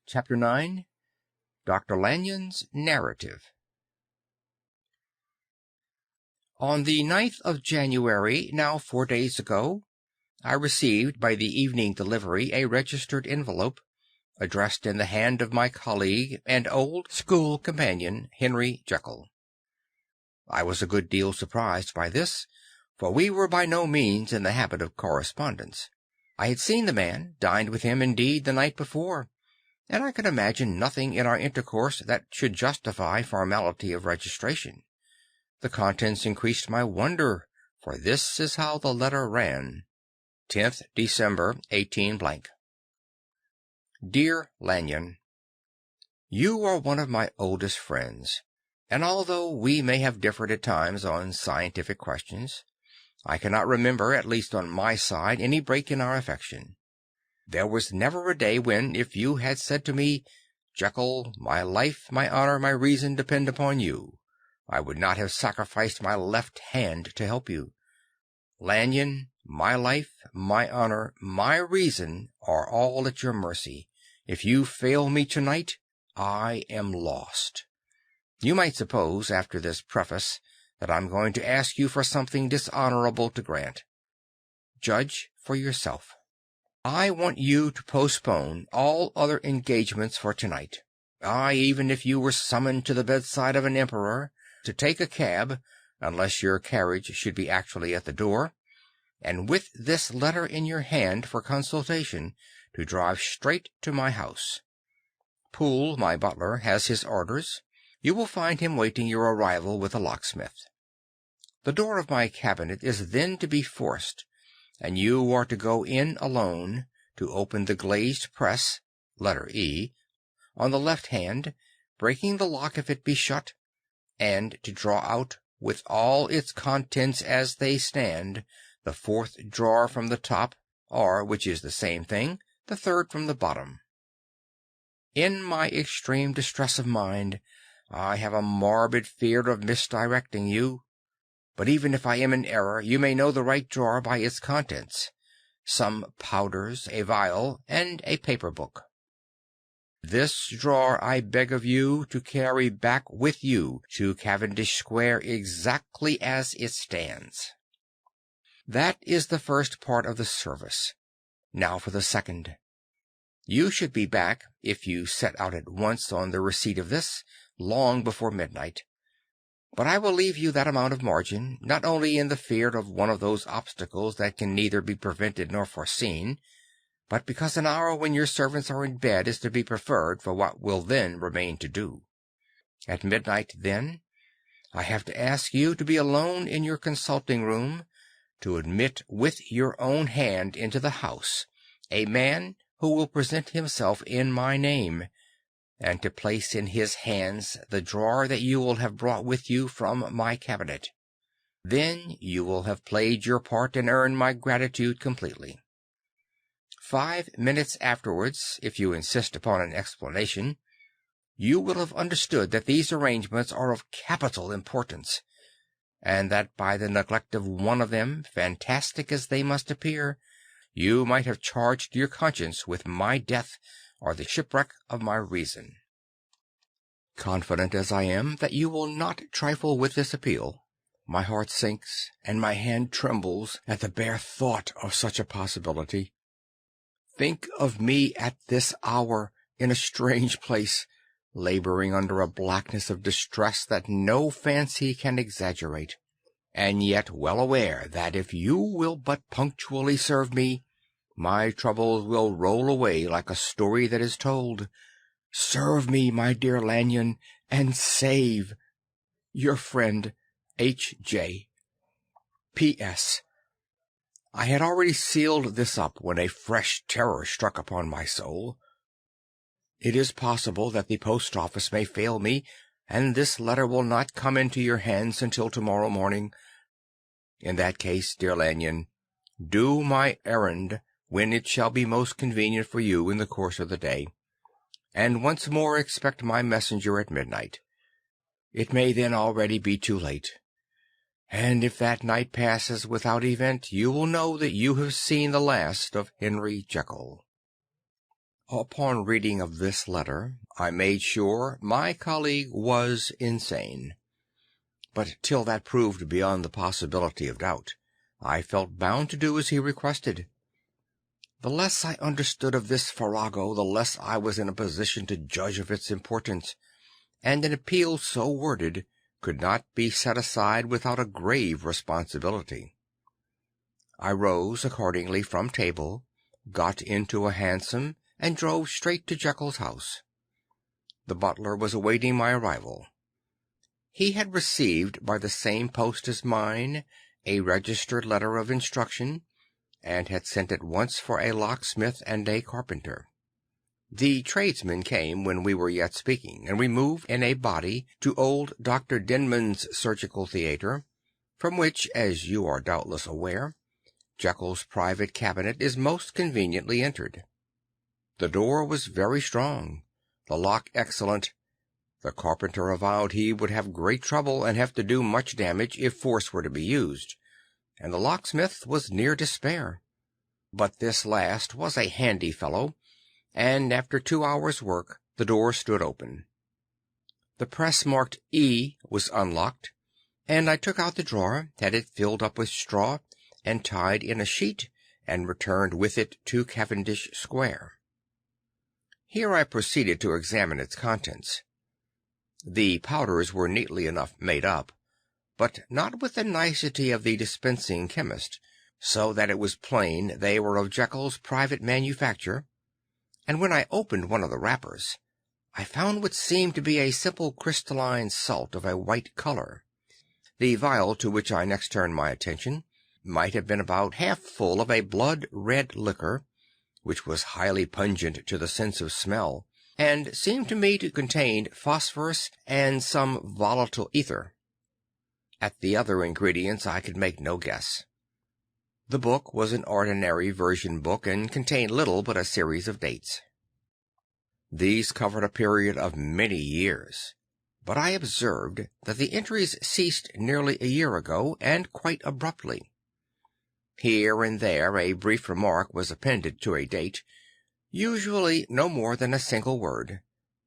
Chapter 9. Dr. Lanyon's Narrative. On the 9th of January, now 4 days ago, I received by the evening delivery a registered envelope, addressed in the hand of my colleague and old school companion, Henry Jekyll. I was a good deal surprised by this, for we were by no means in the habit of correspondence. I had seen the man, dined with him, indeed, the night before, and I could imagine nothing in our intercourse that should justify formality of registration. The contents increased my wonder, for this is how the letter ran. 10th December, 18 Dear Lanyon, you are one of my oldest friends, and although we may have differed at times on scientific questions, I cannot remember, at least on my side, any break in our affection. There was never a day when, if you had said to me, "Jekyll, my life, my honor, my reason depend upon you," I would not have sacrificed my left hand to help you. Lanyon, my life, my honor, my reason are all at your mercy. If you fail me tonight, I am lost. You might suppose, after this preface, that I'm going to ask you for something dishonorable to grant. Judge for yourself. I want you to postpone all other engagements for tonight. Even if you were summoned to the bedside of an emperor, to take a cab, unless your carriage should be actually at the door, and with this letter in your hand for consultation, to drive straight to my house. Poole, my butler, has his orders. You will find him waiting your arrival with a locksmith. The door of my cabinet is then to be forced, and you are to go in alone, to open the glazed press, letter E, on the left hand, breaking the lock if it be shut, and to draw out, with all its contents as they stand, the fourth drawer from the top, or, which is the same thing, the third from the bottom. In my extreme distress of mind, I have a morbid fear of misdirecting you. But even if I am in error, you may know the right drawer by its contents: some powders, a vial, and a paper book. This drawer I beg of you to carry back with you to Cavendish Square exactly as it stands. That is the first part of the service. Now for the second. You should be back, if you set out at once on the receipt of this, long before midnight. But I will leave you that amount of margin, not only in the fear of one of those obstacles that can neither be prevented nor foreseen, but because an hour when your servants are in bed is to be preferred for what will then remain to do. At midnight, then, I have to ask you to be alone in your consulting room, to admit with your own hand into the house a man who will present himself in my name, and to place in his hands the drawer that you will have brought with you from my cabinet. Then you will have played your part and earned my gratitude completely. 5 minutes afterwards, if you insist upon an explanation, you will have understood that these arrangements are of capital importance, and that by the neglect of one of them, fantastic as they must appear, you might have charged your conscience with my death or the shipwreck of my reason. Confident as I am that you will not trifle with this appeal, my heart sinks and my hand trembles at the bare thought of such a possibility. Think of me at this hour, in a strange place, laboring under a blackness of distress that no fancy can exaggerate, and yet well aware that if you will but punctually serve me, my troubles will roll away like a story that is told. Serve me, my dear Lanyon, and save your friend, H.J. P.S. I had already sealed this up when a fresh terror struck upon my soul. It is possible that the post-office may fail me, and this letter will not come into your hands until tomorrow morning. In that case, dear Lanyon, do my errand when it shall be most convenient for you in the course of the day, and once more expect my messenger at midnight. It may then already be too late, and if that night passes without event, you will know that you have seen the last of Henry Jekyll. Upon reading of this letter, I made sure my colleague was insane. But till that proved beyond the possibility of doubt, I felt bound to do as he requested. The less I understood of this farrago, the less I was in a position to judge of its importance, and an appeal so worded could not be set aside without a grave responsibility. I rose accordingly from table, got into a hansom, and drove straight to Jekyll's house. The butler was awaiting my arrival. He had received by the same post as mine a registered letter of instruction, and had sent at once for a locksmith and a carpenter. The tradesmen came when we were yet speaking, and we moved in a body to old Dr. Denman's surgical theatre, from which, as you are doubtless aware, Jekyll's private cabinet is most conveniently entered. The door was very strong, the lock excellent. The carpenter avowed he would have great trouble and have to do much damage if force were to be used, and the locksmith was near despair. But this last was a handy fellow, and after 2 hours' work the door stood open. The press marked E was unlocked, and I took out the drawer, had it filled up with straw, and tied in a sheet, and returned with it to Cavendish Square. Here I proceeded to examine its contents. The powders were neatly enough made up, but not with the nicety of the dispensing chemist, so that it was plain they were of Jekyll's private manufacture, and when I opened one of the wrappers, I found what seemed to be a simple crystalline salt of a white colour. The vial to which I next turned my attention might have been about half full of a blood-red liquor, which was highly pungent to the sense of smell, and seemed to me to contain phosphorus and some volatile ether. At the other ingredients I could make no guess. The book was an ordinary version book, and contained little but a series of dates. These covered a period of many years, but I observed that the entries ceased nearly a year ago, and quite abruptly. Here and there a brief remark was appended to a date, usually no more than a single word,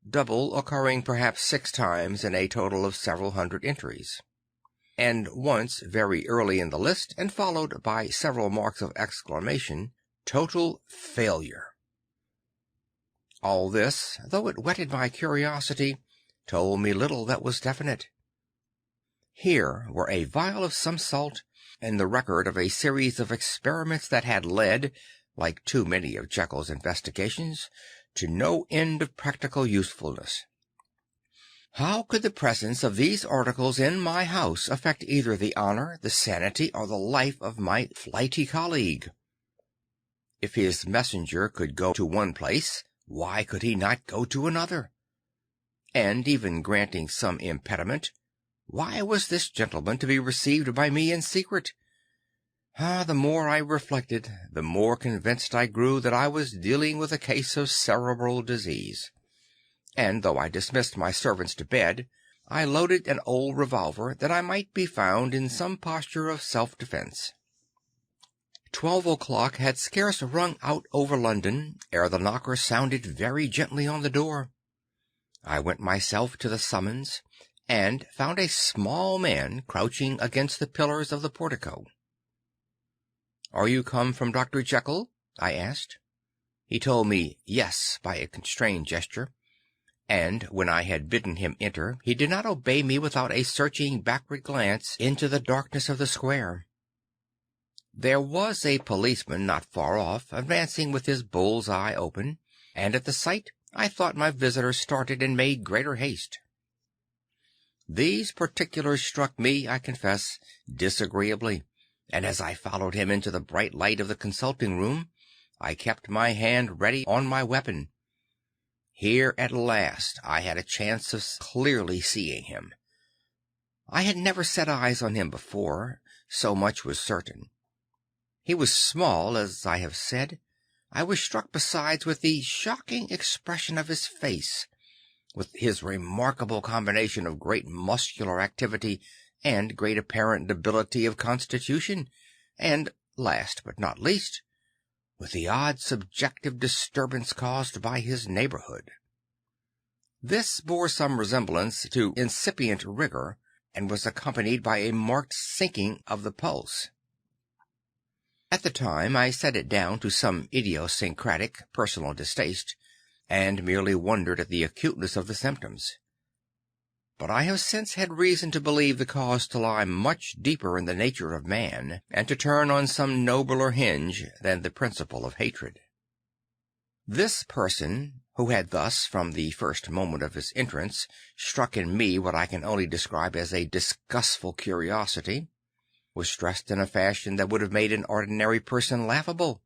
double occurring perhaps 6 times in a total of several hundred entries, and once very early in the list, and followed by several marks of exclamation, "Total failure." All this, though it whetted my curiosity, told me little that was definite. Here were a vial of some salt, and the record of a series of experiments that had led, like too many of Jekyll's investigations, to no end of practical usefulness. How could the presence of these articles in my house affect either the honour, the sanity, or the life of my flighty colleague? If his messenger could go to one place, why could he not go to another? And even granting some impediment, why was this gentleman to be received by me in secret? The more I reflected, the more convinced I grew that I was dealing with a case of cerebral disease, and though I dismissed my servants to bed, I loaded an old revolver that I might be found in some posture of self-defence. 12 o'clock had scarce rung out over London ere the knocker sounded very gently on the door. I went myself to the summons, and found a small man crouching against the pillars of the portico. "Are you come from Dr. Jekyll?" I asked. He told me yes by a constrained gesture, and when I had bidden him enter, he did not obey me without a searching backward glance into the darkness of the square. There was a policeman not far off, advancing with his bull's eye open, and at the sight I thought my visitor started and made greater haste. These particulars struck me, I confess, disagreeably, and as I followed him into the bright light of the consulting room, I kept my hand ready on my weapon. Here at last I had a chance of clearly seeing him. I had never set eyes on him before, so much was certain. He was small, as I have said. I was struck besides with the shocking expression of his face, with his remarkable combination of great muscular activity and great apparent debility of constitution, and, last but not least, with the odd subjective disturbance caused by his neighborhood. This bore some resemblance to incipient rigor, and was accompanied by a marked sinking of the pulse. At the time I set it down to some idiosyncratic personal distaste, and merely wondered at the acuteness of the symptoms. But I have since had reason to believe the cause to lie much deeper in the nature of man, and to turn on some nobler hinge than the principle of hatred. This person, who had thus, from the first moment of his entrance, struck in me what I can only describe as a disgustful curiosity, was dressed in a fashion that would have made an ordinary person laughable.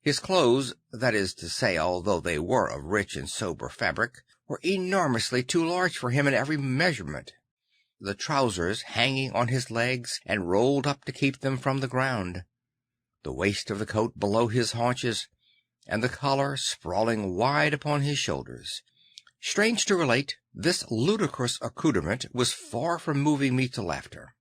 His clothes, that is to say, although they were of rich and sober fabric, were enormously too large for him in every measurement, the trousers hanging on his legs and rolled up to keep them from the ground, the waist of the coat below his haunches, and the collar sprawling wide upon his shoulders. Strange to relate, this ludicrous accoutrement was far from moving me to laughter.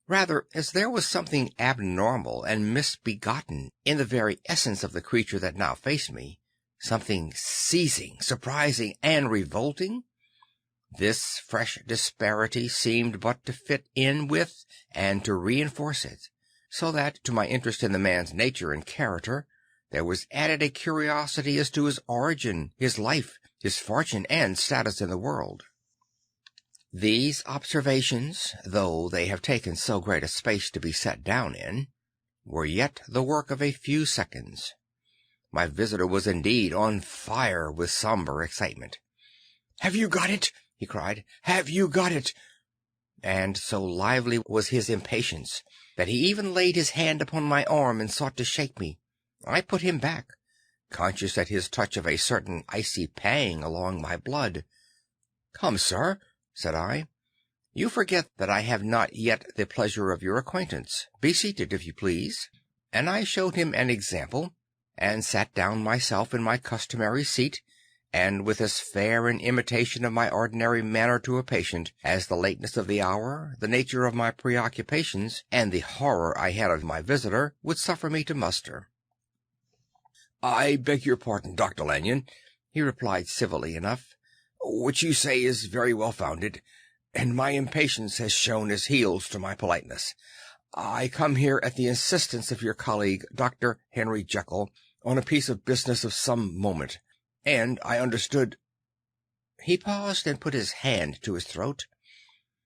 Rather, as there was something abnormal and misbegotten in the very essence of the creature that now faced me, something seizing, surprising, and revolting, this fresh disparity seemed but to fit in with and to reinforce it, so that, to my interest in the man's nature and character, there was added a curiosity as to his origin, his life, his fortune, and status in the world. These observations, though they have taken so great a space to be set down in, were yet the work of a few seconds. My visitor was indeed on fire with sombre excitement. "Have you got it?" he cried. "Have you got it?" And so lively was his impatience that he even laid his hand upon my arm and sought to shake me. I put him back, conscious at his touch of a certain icy pang along my blood. "Come, sir," said I, "you forget that I have not yet the pleasure of your acquaintance. Be seated, if you please." And I showed him an example, and sat down myself in my customary seat, and with as fair an imitation of my ordinary manner to a patient as the lateness of the hour, the nature of my preoccupations, and the horror I had of my visitor would suffer me to muster. "I beg your pardon, Dr. Lanyon," he replied civilly enough. "What you say is very well founded, and my impatience has shown as heels to my politeness. I come here at the insistence of your colleague, Dr. Henry Jekyll, on a piece of business of some moment, and I understood—" He paused and put his hand to his throat,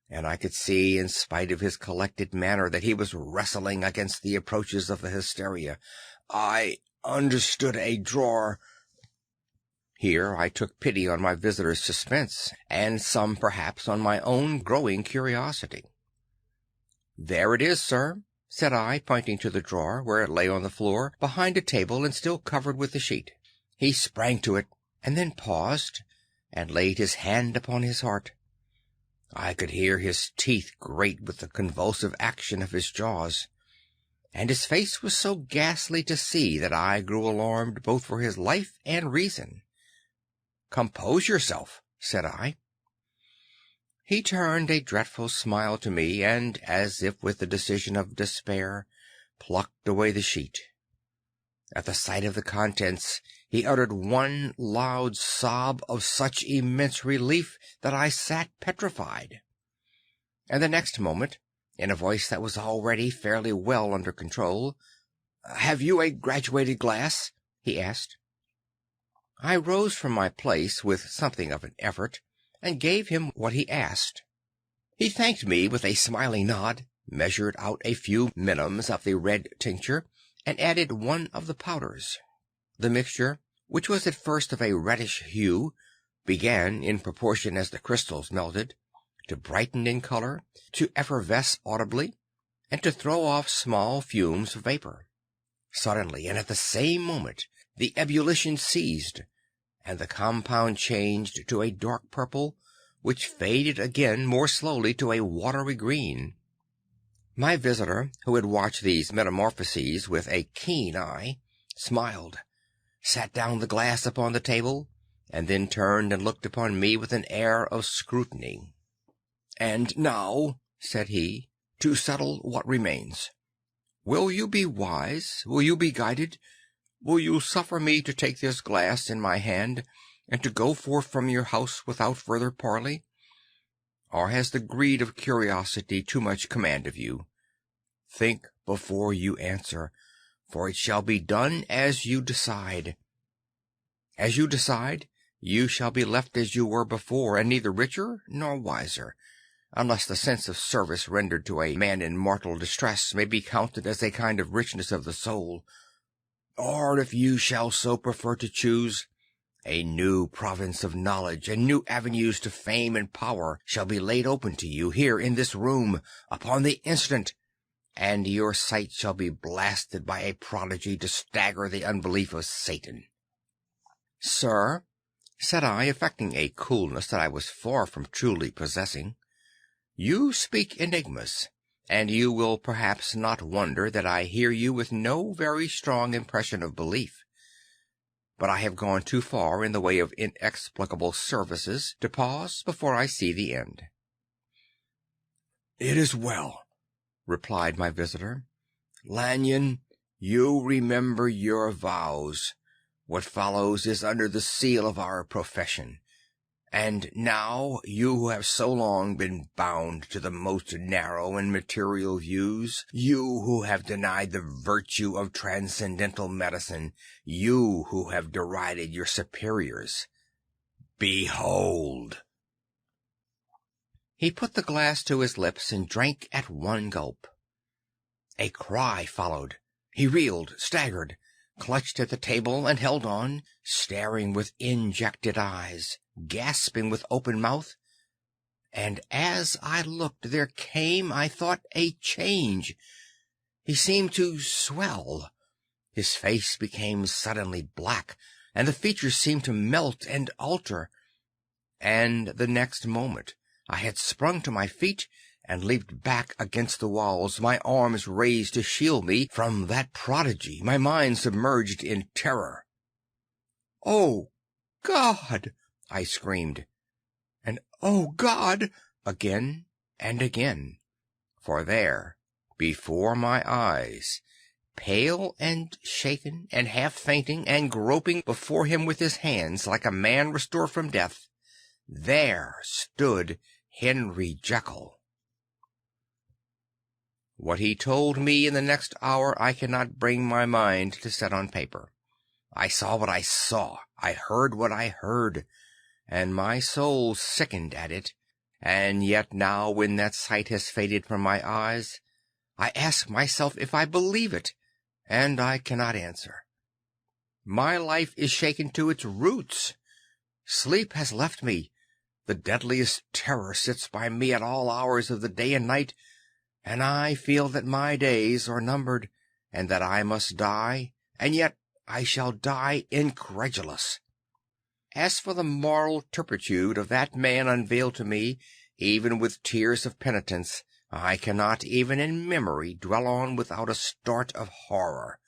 and I could see, in spite of his collected manner, that he was wrestling against the approaches of the hysteria. "I understood a drawer—" Here I took pity on my visitor's suspense, and some, perhaps, on my own growing curiosity. "There it is, sir," said I, pointing to the drawer, where it lay on the floor behind a table and still covered with the sheet. He sprang to it, and then paused, and laid his hand upon his heart. I could hear his teeth grate with the convulsive action of his jaws, and his face was so ghastly to see that I grew alarmed both for his life and reason. "Compose yourself," said I. He turned a dreadful smile to me, and, as if with the decision of despair, plucked away the sheet. At the sight of the contents he uttered one loud sob of such immense relief that I sat petrified. And the next moment, in a voice that was already fairly well under control, "Have you a graduated glass?" he asked. I rose from my place with something of an effort, and gave him what he asked. He thanked me with a smiling nod, measured out a few minims of the red tincture, and added one of the powders. The mixture, which was at first of a reddish hue, began, in proportion as the crystals melted, to brighten in colour, to effervesce audibly, and to throw off small fumes of vapour. Suddenly, and at the same moment, the ebullition ceased, and the compound changed to a dark purple, which faded again more slowly to a watery green. My visitor, who had watched these metamorphoses with a keen eye, smiled, set down the glass upon the table, and then turned and looked upon me with an air of scrutiny. "And now," said he, "to settle what remains. Will you be wise? Will you be guided? Will you suffer me to take this glass in my hand, and to go forth from your house without further parley? Or has the greed of curiosity too much command of you? Think before you answer, for it shall be done as you decide. As you decide, you shall be left as you were before, and neither richer nor wiser, unless the sense of service rendered to a man in mortal distress may be counted as a kind of richness of the soul. Or, if you shall so prefer to choose, a new province of knowledge and new avenues to fame and power shall be laid open to you here in this room upon the instant, and your sight shall be blasted by a prodigy to stagger the unbelief of Satan. Sir, said I, affecting a coolness that I was far from truly possessing, you speak enigmas, and you will perhaps not wonder that I hear you with no very strong impression of belief. But I have gone too far in the way of inexplicable services to pause before I see the end. It is well, replied my visitor. Lanyon, you remember your vows. What follows is under the seal of our profession. And now, you who have so long been bound to the most narrow and material views, you who have denied the virtue of transcendental medicine, you who have derided your superiors, behold! He put the glass to his lips and drank at one gulp. A cry followed. He reeled, staggered, clutched at the table and held on, staring with injected eyes, gasping with open mouth, and as I looked there came, I thought, a change. He seemed to swell. His face became suddenly black, and the features seemed to melt and alter. And the next moment I had sprung to my feet and leaped back against the walls, my arms raised to shield me from that prodigy, my mind submerged in terror. "Oh, God!" I screamed, and "Oh, God!" again and again, for there, before my eyes, pale and shaken and half fainting and groping before him with his hands like a man restored from death, there stood Henry Jekyll. What he told me in the next hour I cannot bring my mind to set on paper. I saw what I saw, I heard what I heard, and my soul sickened at it, and yet now when that sight has faded from my eyes, I ask myself if I believe it, and I cannot answer. My life is shaken to its roots. Sleep has left me. The deadliest terror sits by me at all hours of the day and night, and I feel that my days are numbered, and that I must die, and yet I shall die incredulous. As for the moral turpitude of that man unveiled to me, even with tears of penitence, I cannot even in memory dwell on without a start of horror.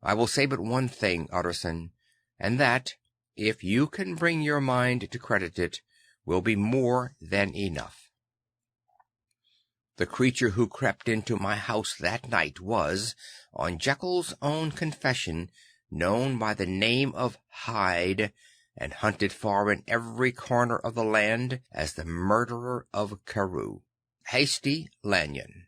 I will say but one thing, Utterson, and that, if you can bring your mind to credit it, will be more than enough. The creature who crept into my house that night was, on Jekyll's own confession, known by the name of Hyde, and hunted for in every corner of the land as the murderer of Carew. Hasty Lanyon.